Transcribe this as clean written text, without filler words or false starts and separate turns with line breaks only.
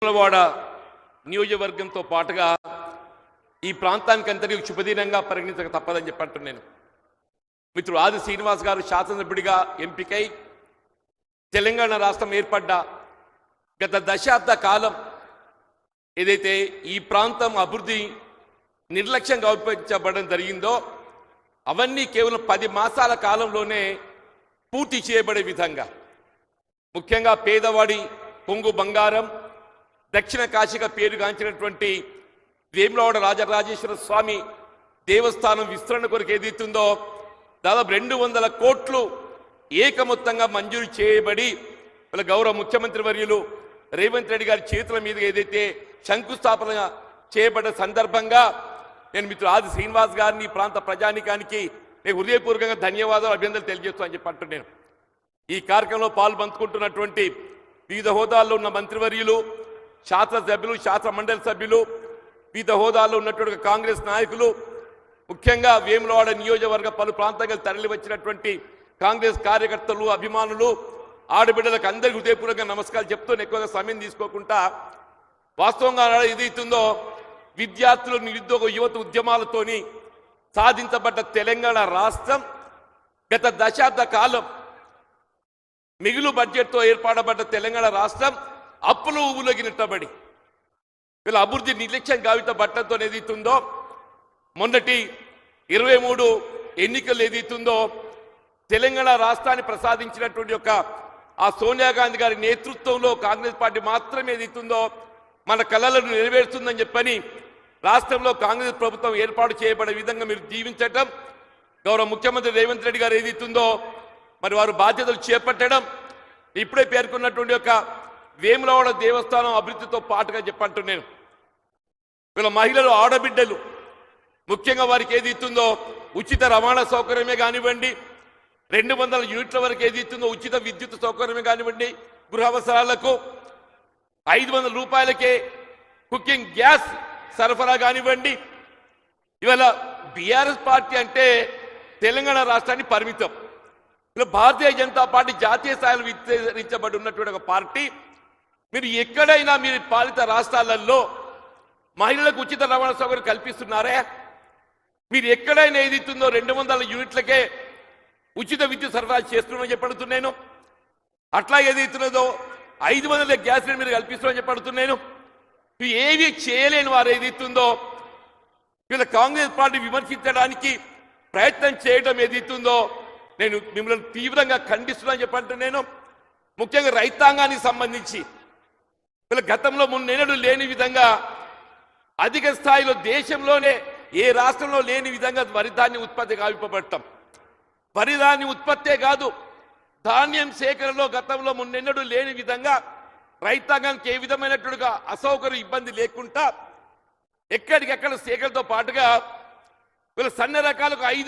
వేములవాడ నియోజకవర్గంతో పాటుగా ఈ ప్రాంతానికి అంతటికి శుభదినంగా పరిగణించక తప్పదని చెప్పంటున్నాను. మిత్రుడు ఆది శ్రీనివాస్ గారు శాసనసభ్యుడిగా ఎంపికై తెలంగాణ రాష్ట్రం ఏర్పడ్డ గత దశాబ్ద కాలం ఏదైతే ఈ ప్రాంతం అభివృద్ధి నిర్లక్ష్యంగా ఉపయోగించబడడం జరిగిందో అవన్నీ కేవలం 10 మాసాల కాలంలోనే పూర్తి చేయబడే విధంగా, ముఖ్యంగా పేదవాడి కొంగు బంగారం, దక్షిణ కాశీగా పేరుగాంచినటువంటి వేములవాడ రాజరాజేశ్వర స్వామి దేవస్థానం విస్తరణ కొరకు ఏదైతుందో దాదాపు 200 కోట్లు ఏకమొత్తంగా మంజూరు చేయబడి వాళ్ళ గౌరవ ముఖ్యమంత్రి వర్యులు రేవంత్ రెడ్డి గారి చేతుల మీద ఏదైతే శంకుస్థాపన చేయబడ్డ సందర్భంగా నేను మిత్రుడు ఆది శ్రీనివాస్ గారిని ప్రాంత ప్రజానికానికి నేను హృదయపూర్వకంగా ధన్యవాదాలు, అభినందనలు తెలియజేస్తూ అని చెప్పంటున్నాను. ఈ కార్యక్రమంలో పాల్పంచుకుంటున్నటువంటి వివిధ హోదాల్లో ఉన్న మంత్రివర్యులు, శాసనసభ్యులు, శాసన మండలి సభ్యులు, వివిధ హోదాల్లో ఉన్నటువంటి కాంగ్రెస్ నాయకులు, ముఖ్యంగా వేములవాడ నియోజకవర్గ పలు ప్రాంతాలకు తరలి వచ్చినటువంటి కాంగ్రెస్ కార్యకర్తలు, అభిమానులు, ఆడబిడ్డలకు అందరికీ హృదయపూర్వకంగా నమస్కారాలు చెప్తూ ఎక్కువగా సమయం తీసుకోకుండా వాస్తవంగా ఏదైతుందో విద్యార్థులు, నిరుద్యోగ యువత ఉద్యమాలతోని సాధించబడ్డ తెలంగాణ రాష్ట్రం గత దశాబ్ద కాలం మిగులు బడ్జెట్తో ఏర్పడబడ్డ తెలంగాణ రాష్ట్రం అప్పులు ఊలగినట్టబడి వీళ్ళ అభివృద్ధి నిర్లక్ష్యం గావిత బట్టంతో ఏదైతుందో మొన్నటి 23 ఎన్నికలు ఏదైతుందో తెలంగాణ రాష్ట్రాన్ని ప్రసాదించినటువంటి యొక్క ఆ సోనియా గాంధీ గారి నేతృత్వంలో కాంగ్రెస్ పార్టీ మాత్రమే ఏదైతుందో మన కళలను నెరవేరుస్తుందని చెప్పని రాష్ట్రంలో కాంగ్రెస్ ప్రభుత్వం ఏర్పాటు చేయబడే విధంగా మీరు జీవించటం, గౌరవ ముఖ్యమంత్రి రేవంత్ రెడ్డి గారు ఏదైతుందో మరి వారు బాధ్యతలు చేపట్టడం, ఇప్పుడే పేర్కొన్నటువంటి యొక్క వేములవాడ దేవస్థానం అభివృద్ధితో పాటుగా చెప్పంటున్నాను. వీళ్ళ మహిళలు, ఆడబిడ్డలు ముఖ్యంగా వారికి ఏది ఇస్తుందో ఉచిత రవాణా సౌకర్యమే కానివ్వండి, 200 యూనిట్ల వరకు ఏది ఇస్తుందో ఉచిత విద్యుత్ సౌకర్యమే కానివ్వండి, గృహ అవసరాలకు 500 రూపాయలకే కుకింగ్ గ్యాస్ సరఫరా కానివ్వండి. ఇవాళ బీఆర్ఎస్ పార్టీ అంటే తెలంగాణ రాష్ట్రాన్ని పరిమితం. ఇలా భారతీయ జనతా పార్టీ జాతీయ స్థాయిలో విస్తరించబడి ఉన్నటువంటి ఒక పార్టీ. మీరు ఎక్కడైనా మీరు పాలిత రాష్ట్రాలలో మహిళలకు ఉచిత రవాణా సౌకర్యం కల్పిస్తున్నారే? మీరు ఎక్కడైనా ఏదైతుందో 200 యూనిట్లకే ఉచిత విద్యుత్ సరఫరా చేస్తున్నామని చెప్పడుతున్నాను. అట్లా ఏదైతున్నదో 500 గ్యాస్ మీరు కల్పిస్తున్నామని చెప్పడుతున్నాను. ఏవి చేయలేని వారు ఏదైతుందో వీళ్ళ కాంగ్రెస్ పార్టీ విమర్శించడానికి ప్రయత్నం చేయడం ఏదైతుందో నేను మిమ్మల్ని తీవ్రంగా ఖండిస్తున్నాను చెప్పంటున్నాను. ముఖ్యంగా రైతాంగానికి సంబంధించి వీళ్ళ గతంలో మున్నెన్నడూ లేని విధంగా అధిక స్థాయిలో దేశంలోనే ఏ రాష్ట్రంలో లేని విధంగా వరి ధాన్యం ఉత్పత్తి గావింపబడటం. వరి ధాన్యం ఉత్పత్తే కాదు, ధాన్యం సేకరణలో గతంలో మున్నెన్నడూ లేని విధంగా రైతాంగానికి ఏ విధమైనట్టుగా అసౌకర్యం, ఇబ్బంది లేకుండా ఎక్కడికెక్కడ సేకరణతో పాటుగా వీళ్ళ సన్న రకాలకు